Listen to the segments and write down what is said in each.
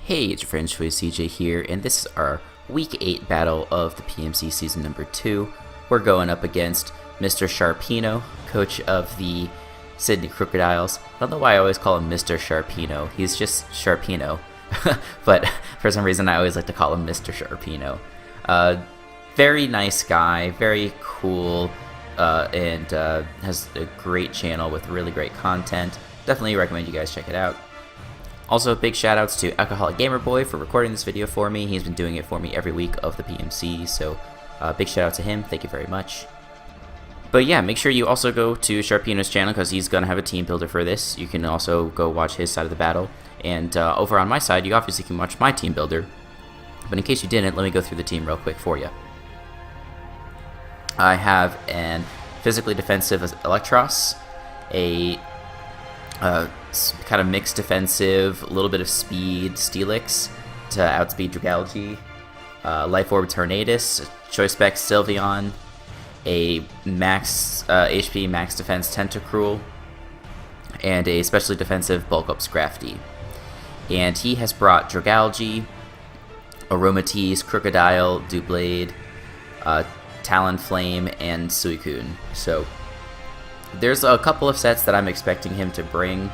Hey, it's your friend CJ here, and this is our Week 8 battle of the PMC Season Number 2. We're going up against Mr. Sharpino, coach of the Sydney Krookodiles. I don't know why I always call him Mr. Sharpino. He's just Sharpino. But for some reason I always like to call him Mr. Sharpino. Very nice guy, very cool, and has a great channel with really great content. Definitely recommend you guys check it out. Also, big shoutouts to Alcoholic Gamer Boy for recording this video for me. He's been doing it for me every week of the PMC, so big shout out to him. Thank you very much. But yeah, make sure you also go to Sharpino's channel because he's going to have a team builder for this. You can also go watch his side of the battle. And over on my side, you obviously can watch my team builder. But in case you didn't, let me go through the team real quick for you. I have an physically defensive Electros, a kind of mixed defensive, a little bit of speed Steelix to outspeed Dragalge, Life Orb Tornadus, Choice Spec Sylveon, a max HP, max defense Tentacruel, and a specially defensive Bulk Up Scrafty. And he has brought Dragalge, Aromatisse, Krookodile, Doublade, Talonflame, and Suicune. So there's a couple of sets that I'm expecting him to bring,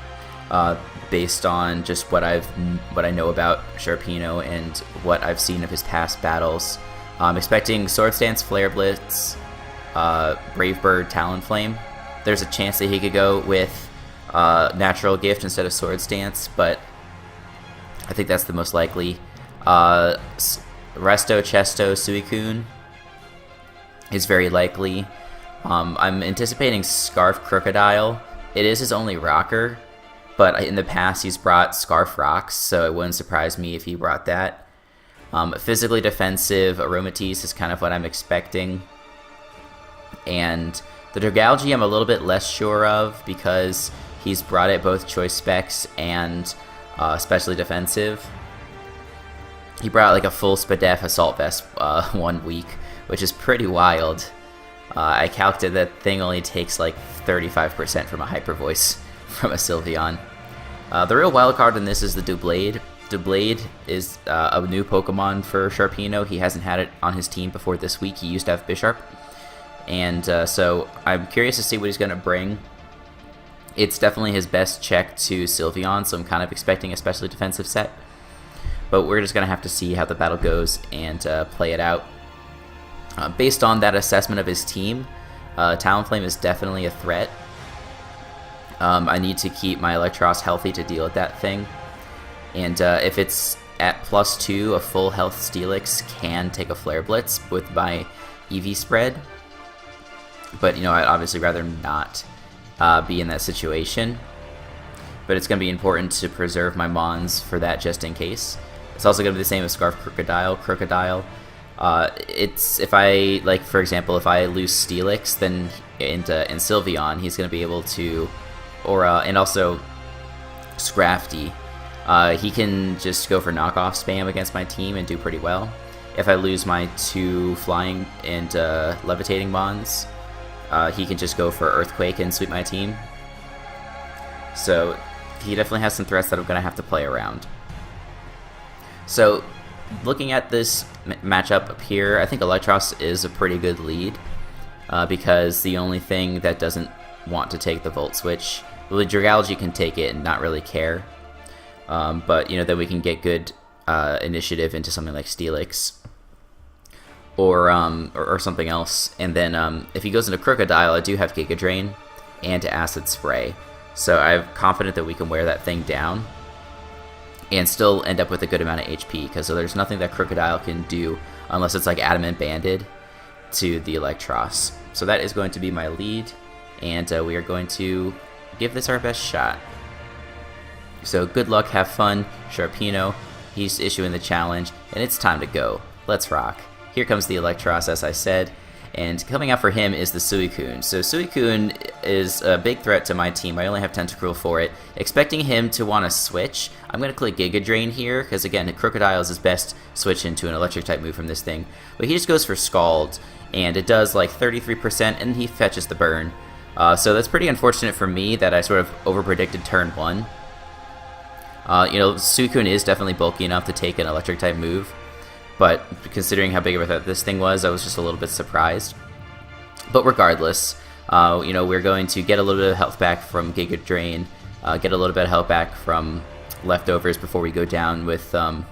based on just what I know about Sharpino and what I've seen of his past battles. I'm expecting Swords Dance, Flare Blitz, Brave Bird, Talonflame. There's a chance that he could go with Natural Gift instead of Swords Dance, but I think that's the most likely. Resto, Chesto, Suicune is very likely. I'm anticipating Scarf Krookodile. It is his only rocker, but in the past he's brought Scarf Rocks, so it wouldn't surprise me if he brought that. Physically defensive Aromatisse is kind of what I'm expecting. And the Dragalge I'm a little bit less sure of because he's brought it both Choice Specs and specially defensive. He brought like a full Spadef Assault Vest 1 week, which is pretty wild. I calculated that thing only takes like 35% from a Hyper Voice from a Sylveon. The real wild card in this is the Doublade. Doublade is a new Pokemon for Sharpino. He hasn't had it on his team before this week. He used to have Bisharp. And so I'm curious to see what he's going to bring. It's definitely his best check to Sylveon, so I'm kind of expecting a specially defensive set. But we're just going to have to see how the battle goes and play it out. Based on that assessment of his team, Talonflame is definitely a threat. I need to keep my Electros healthy to deal with that thing. And if it's at +2, a full health Steelix can take a Flare Blitz with my EV spread. But, you know, I'd obviously rather not be in that situation. But it's going to be important to preserve my Mons for that just in case. It's also going to be the same as Scarf Krookodile. It's if I, like, for example, if I lose Steelix, then in Sylveon, he's going to be able to, or and also Scrafty, he can just go for knockoff spam against my team and do pretty well. If I lose my 2 flying and levitating Mons, he can just go for Earthquake and sweep my team. So he definitely has some threats that I'm going to have to play around. So looking at this matchup up here, I think Electros is a pretty good lead because the only thing that doesn't want to take the Volt Switch, well, Dragalge can take it and not really care, but you know, then we can get good initiative into something like Steelix or something else. And then if he goes into Krookodile, I do have Giga Drain and Acid Spray, so I'm confident that we can wear that thing down and still end up with a good amount of HP, because there's nothing that Krookodile can do unless it's like Adamant Banded to the Electros. So that is going to be my lead, and we are going to give this our best shot. So good luck, have fun, Sharpino. He's issuing the challenge, and it's time to go. Let's rock. Here comes the Electros, as I said, and coming out for him is the Suicune. So Suicune is a big threat to my team. I only have Tentacruel for it. Expecting him to want to switch, I'm going to click Giga Drain here, because again, Krookodile is his best switch into an electric type move from this thing. But he just goes for Scald, and it does like 33%, and he fetches the burn. So that's pretty unfortunate for me that I sort of over-predicted turn 1. Suicune is definitely bulky enough to take an electric type move, but considering how big of a threat this thing was, I was just a little bit surprised. But regardless, we're going to get a little bit of health back from Giga Drain, get a little bit of health back from leftovers before we go down with a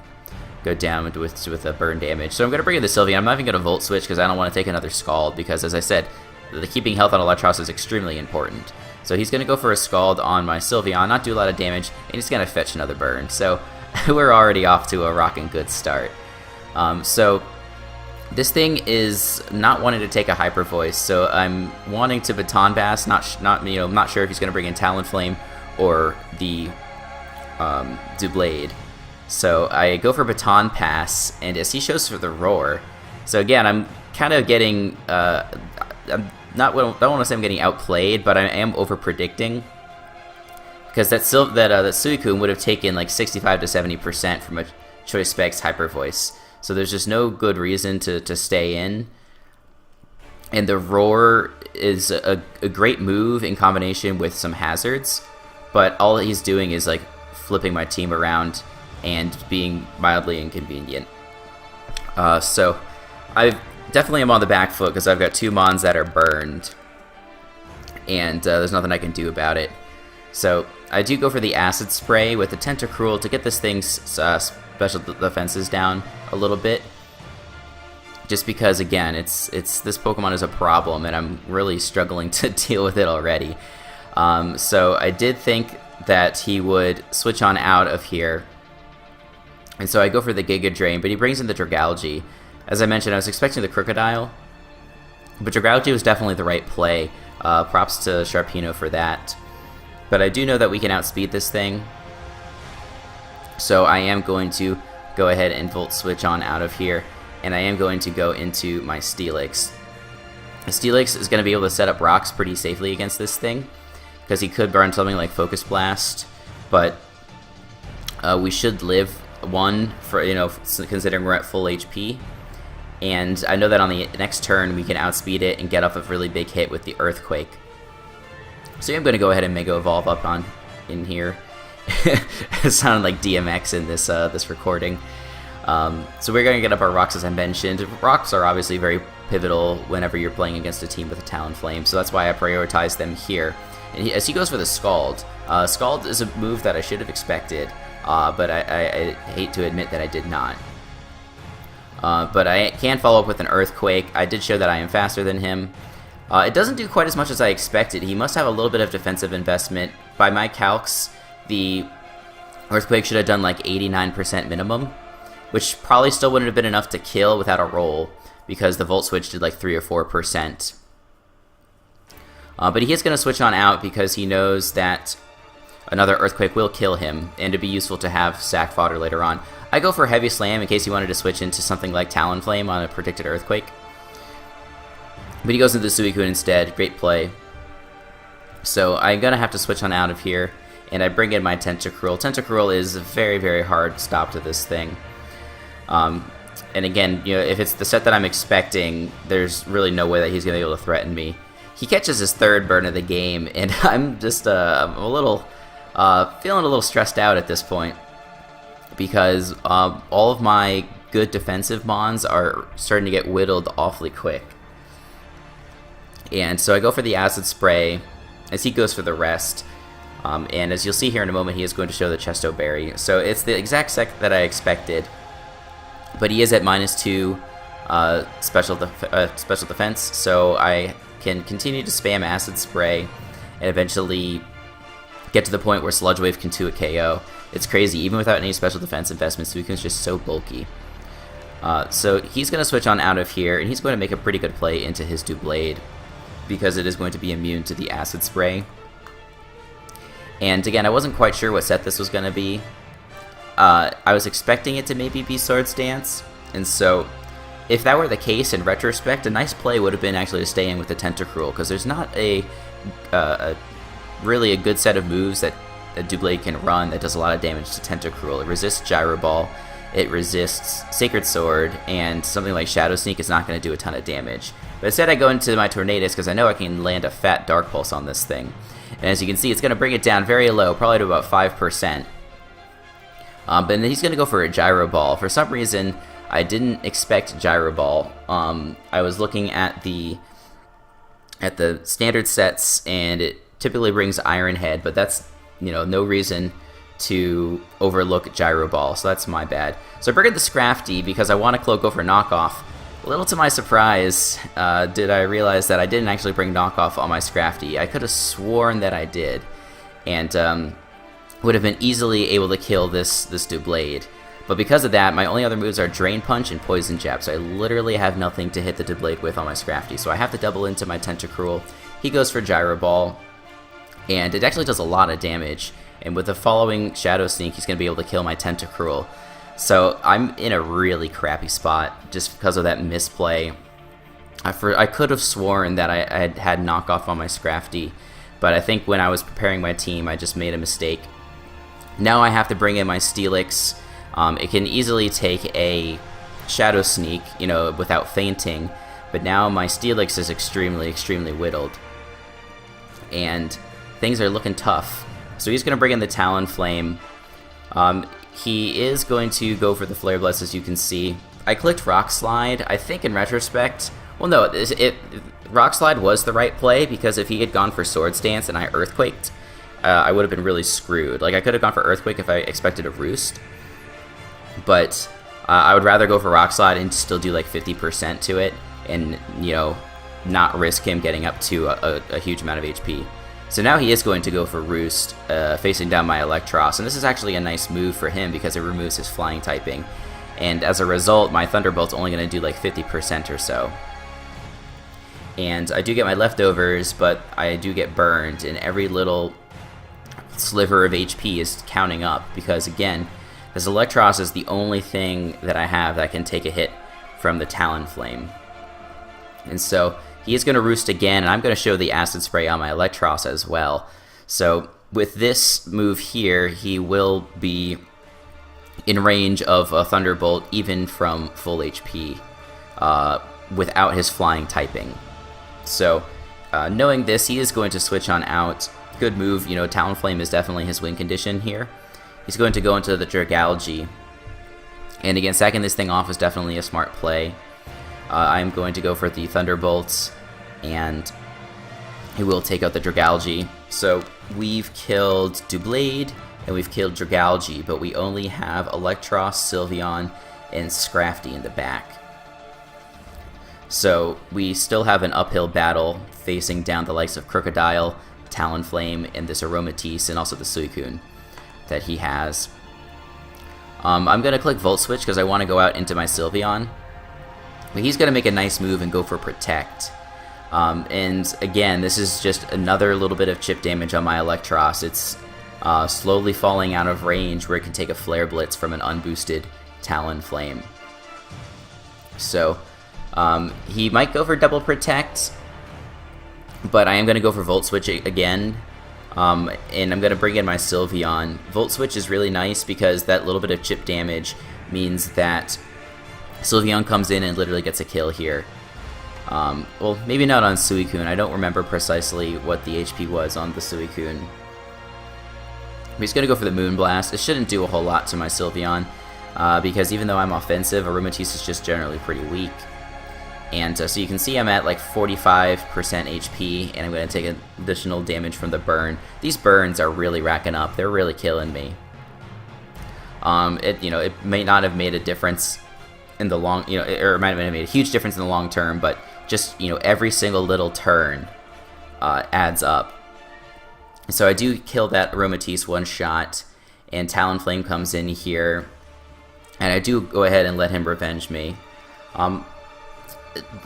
burn damage. So I'm going to bring in the Sylveon. I'm not even going to Volt Switch because I don't want to take another Scald, because as I said, the keeping health on Electros is extremely important. So he's going to go for a Scald on my Sylveon, not do a lot of damage, and he's going to fetch another burn. So we're already off to a rockin' good start. So this thing is not wanting to take a Hyper Voice, so I'm wanting to Baton Pass. Not sure if he's going to bring in Talonflame or the Doublade. So I go for Baton Pass, and as he shows for the Roar. So again, I'm kind of getting, don't want to say I'm getting outplayed, but I am over predicting, because that Suicune would have taken like 65 to 70% from a Choice Specs Hyper Voice. So there's just no good reason to stay in. And the Roar is a great move in combination with some hazards, but all he's doing is like flipping my team around and being mildly inconvenient. So I definitely am on the back foot because I've got 2 Mons that are burned, and there's nothing I can do about it. So I do go for the Acid Spray with the Tentacruel to get this thing's special defenses down a little bit. Just because, again, this Pokemon is a problem, and I'm really struggling to deal with it already. So I did think that he would switch on out of here, and so I go for the Giga Drain, but he brings in the Dragalge. As I mentioned, I was expecting the Krookodile, but Dragalge was definitely the right play. Props to Sharpino for that. But I do know that we can outspeed this thing, so I am going to go ahead and Volt Switch on out of here, and I am going to go into my Steelix. The Steelix is going to be able to set up rocks pretty safely against this thing, because he could burn something like Focus Blast, but we should live one for, considering we're at full HP. And I know that on the next turn we can outspeed it and get off a really big hit with the Earthquake. So I'm going to go ahead and Mega Evolve up in here. It sounded like DMX in this recording. So we're going to get up our rocks, as I mentioned. Rocks are obviously very pivotal whenever you're playing against a team with a Talonflame, so that's why I prioritize them here. And as he goes for the Scald, Scald is a move that I should have expected, but I hate to admit that I did not. But I can follow up with an Earthquake. I did show that I am faster than him. It doesn't do quite as much as I expected. He must have a little bit of defensive investment. By my calcs, the Earthquake should have done like 89% minimum, which probably still wouldn't have been enough to kill without a roll, because the Volt Switch did like 3 or 4%. But he is going to switch on out because he knows that another Earthquake will kill him, and it'd be useful to have sack fodder later on. I go for Heavy Slam in case he wanted to switch into something like Talonflame on a predicted Earthquake. But he goes into the Suicune instead. Great play. So I'm going to have to switch on out of here, and I bring in my Tentacruel. Tentacruel is a very, very hard stop to this thing. And again, if it's the set that I'm expecting, there's really no way that he's going to be able to threaten me. He catches his 3rd burn of the game, and I'm just I'm a little feeling a little stressed out at this point, because all of my good defensive Mons are starting to get whittled awfully quick. And so I go for the Acid Spray as he goes for the rest. And as you'll see here in a moment, he is going to show the Chesto Berry. So it's the exact sec that I expected, but he is at -2 special defense, so I can continue to spam Acid Spray and eventually get to the point where Sludge Wave can 2-hit KO. It's crazy, even without any special defense investments, Suicune's just so bulky. So he's going to switch on out of here, and he's going to make a pretty good play into his Doublade, because it is going to be immune to the Acid Spray. And again, I wasn't quite sure what set this was going to be. I was expecting it to maybe be Swords Dance, and so if that were the case, in retrospect, a nice play would have been actually to stay in with the Tentacruel, because there's not really a good set of moves that Doublade can run that does a lot of damage to Tentacruel. It resists Gyro Ball, it resists Sacred Sword, and something like Shadow Sneak is not going to do a ton of damage. But instead I go into my Tornadus because I know I can land a fat Dark Pulse on this thing. And as you can see, it's going to bring it down very low, probably to about 5%. But then he's going to go for a Gyro Ball. For some reason, I didn't expect Gyro Ball. I was looking at the standard sets, and it typically brings Iron Head, but that's, no reason to overlook Gyro Ball, so that's my bad. So I bring in the Scrafty because I want to go for Knockoff. A little to my surprise, did I realize that I didn't actually bring Knockoff on my Scrafty. I could have sworn that I did, and would have been easily able to kill this Doublade. But because of that, my only other moves are Drain Punch and Poison Jab, so I literally have nothing to hit the Doublade with on my Scrafty. So I have to double into my Tentacruel. He goes for Gyro Ball, and it actually does a lot of damage. And with the following Shadow Sneak, he's going to be able to kill my Tentacruel. So I'm in a really crappy spot just because of that misplay. I could have sworn that I had Knockoff on my Scrafty, but I think when I was preparing my team, I just made a mistake. Now I have to bring in my Steelix. It can easily take a Shadow Sneak, without fainting, but now my Steelix is extremely, extremely whittled. And things are looking tough. So he's going to bring in the Talonflame. He is going to go for the Flare Blitz, as you can see. I clicked Rock Slide. I think in retrospect, well, no, Rock Slide was the right play, because if he had gone for Swords Dance and I Earthquaked, I would have been really screwed. Like, I could have gone for Earthquake if I expected a Roost, but I would rather go for Rock Slide and still do like 50% to it, and not risk him getting up to a huge amount of HP. So now he is going to go for Roost, facing down my Electros, and this is actually a nice move for him because it removes his flying typing, and as a result, my Thunderbolt's only going to do like 50% or so. And I do get my leftovers, but I do get burned, and every little sliver of HP is counting up, because again, this Electros is the only thing that I have that can take a hit from the Talonflame. And so he is going to Roost again, and I'm going to show the Acid Spray on my Electros as well. So with this move here, he will be in range of a Thunderbolt even from full HP without his flying typing. So knowing this, he is going to switch on out. Good move, Talonflame is definitely his win condition here. He's going to go into the Dragalge, and again, sacking this thing off is definitely a smart play. I'm going to go for the Thunderbolts, and he will take out the Dragalge. So we've killed Doublade, and we've killed Dragalge, but we only have Electros, Sylveon, and Scrafty in the back. So we still have an uphill battle facing down the likes of Krookodile, Talonflame, and this Aromatisse, and also the Suicune that he has. I'm going to click Volt Switch because I want to go out into my Sylveon. But he's going to make a nice move and go for Protect. And again, this is just another little bit of chip damage on my Electros. It's slowly falling out of range where it can take a Flare Blitz from an unboosted Talonflame. So he might go for Double Protect, but I am going to go for Volt Switch again. And I'm going to bring in my Sylveon. Volt Switch is really nice because that little bit of chip damage means that Sylveon comes in and literally gets a kill here. Well, maybe not on Suicune. I don't remember precisely what the HP was on the Suicune. He's going to go for the Moonblast. It shouldn't do a whole lot to my Sylveon, because even though I'm offensive, Aromatisse is just generally pretty weak. And so you can see I'm at like 45% HP, and I'm going to take additional damage from the burn. These burns are really racking up. They're really killing me. It may not have made a difference in the long, or it might have made a huge difference in the long term, but just, every single little turn adds up. So I do kill that Aromatisse one shot, and Talonflame comes in here, and I do go ahead and let him revenge me.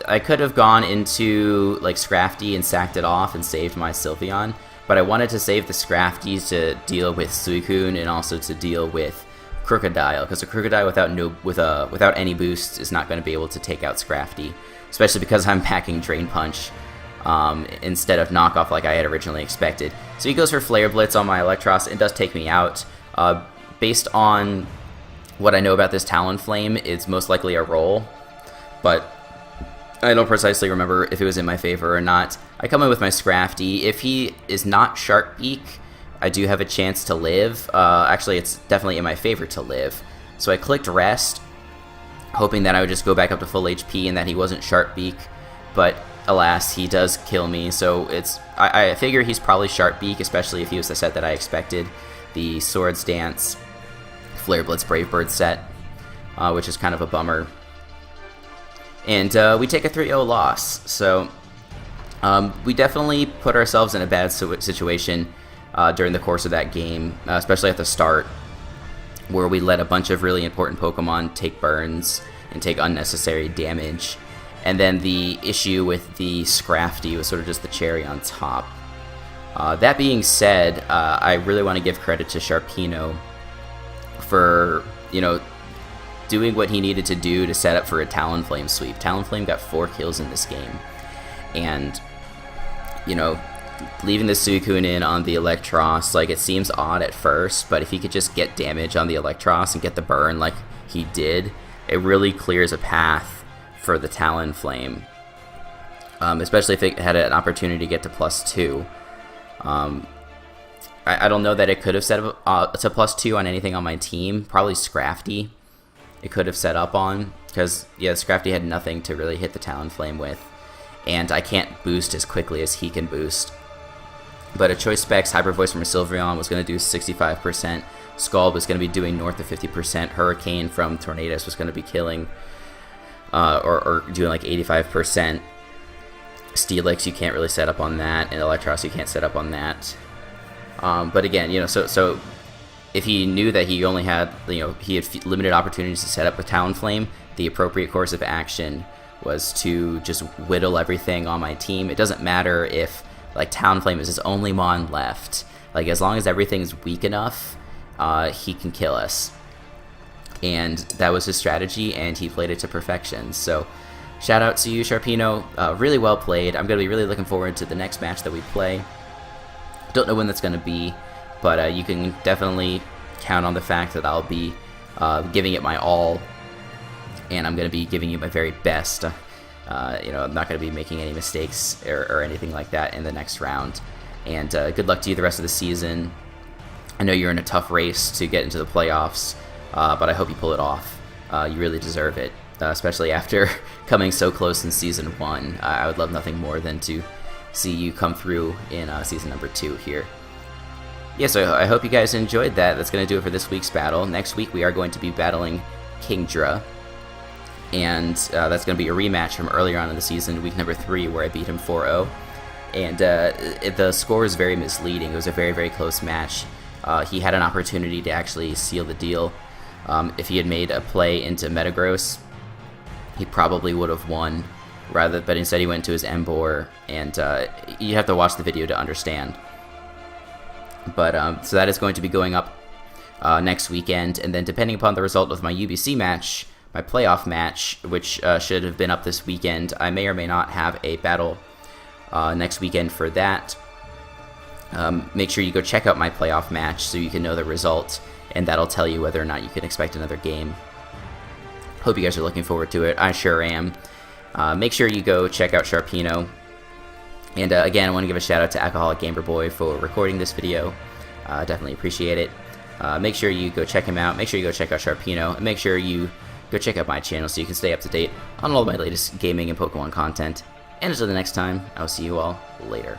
I could have gone into like Scrafty and sacked it off and saved my Sylveon, but I wanted to save the Scrafties to deal with Suicune and also to deal with Krookodile, because a Krookodile without any boosts is not going to be able to take out Scrafty, especially because I'm packing Drain Punch instead of Knockoff like I had originally expected. So he goes for Flare Blitz on my Electros and does take me out. Based on what I know about this Talonflame, it's most likely a roll, but I don't precisely remember if it was in my favor or not. I come in with my Scrafty. If he is not Sharp Beak, I do have a chance to live. Actually, it's definitely in my favor to live. So I clicked rest, hoping that I would just go back up to full HP and that he wasn't Sharp Beak, but alas, he does kill me. So I figure he's probably Sharp Beak, especially if he was the set that I expected, the Swords Dance, Flare Blitz, Brave Bird set, which is kind of a bummer. And we take a 3-0 loss. So we definitely put ourselves in a bad situation during the course of that game, especially at the start, where we let a bunch of really important Pokemon take burns and take unnecessary damage. And then the issue with the Scrafty was sort of just the cherry on top. That being said, I really want to give credit to Sharpino for, doing what he needed to do to set up for a Talonflame sweep. Talonflame got 4 kills in this game. And, leaving the Suicune on the Electros, like, it seems odd at first, but if he could just get damage on the Electros and get the burn like he did, it really clears a path for the Talonflame, especially if it had an opportunity to get to +2. I don't know that it could have set up to +2 on anything on my team. Probably Scrafty it could have set up on, because, yeah, Scrafty had nothing to really hit the Talonflame with, and I can't boost as quickly as he can boost. But a Choice Specs Hyper Voice from a Sylveon was going to do 65%, Scald was going to be doing north of 50%, Hurricane from Tornadus was going to be killing, or doing like 85%. Steelix you can't really set up on that, and Electros you can't set up on that. But again, so if he knew that he only had, he had limited opportunities to set up with Talonflame, the appropriate course of action was to just whittle everything on my team. It doesn't matter if, like, Talonflame is his only Mon left. Like, as long as everything's weak enough, he can kill us. And that was his strategy, and he played it to perfection. So, shout out to you, Sharpino. Really well played. I'm going to be really looking forward to the next match that we play. Don't know when that's going to be, but you can definitely count on the fact that I'll be giving it my all, and I'm going to be giving you my very best. I'm not going to be making any mistakes or anything like that in the next round. And good luck to you the rest of the season. I know you're in a tough race to get into the playoffs, but I hope you pull it off. You really deserve it, especially after coming so close in Season 1. I would love nothing more than to see you come through in Season number 2 here. Yeah, so I hope you guys enjoyed that. That's going to do it for this week's battle. Next week we are going to be battling Kingdra, and that's going to be a rematch from earlier on in the season, week number 3, where I beat him 4-0. And the score was very misleading. It was a very, very close match. He had an opportunity to actually seal the deal. If he had made a play into Metagross, he probably would have won, but instead he went to his Emboar, and you have to watch the video to understand. But so that is going to be going up next weekend, and then depending upon the result of my UBC match, my playoff match, which should have been up this weekend, I may or may not have a battle next weekend for that. Make sure you go check out my playoff match so you can know the result, and that'll tell you whether or not you can expect another game. Hope you guys are looking forward to it. I sure am. Make sure you go check out Sharpino. And again, I want to give a shout out to Alcoholic Gamer Boy for recording this video. Definitely appreciate it. Make sure you go check him out. Make sure you go check out Sharpino. And make sure you go check out my channel so you can stay up to date on all of my latest gaming and Pokemon content. And until the next time, I'll see you all later.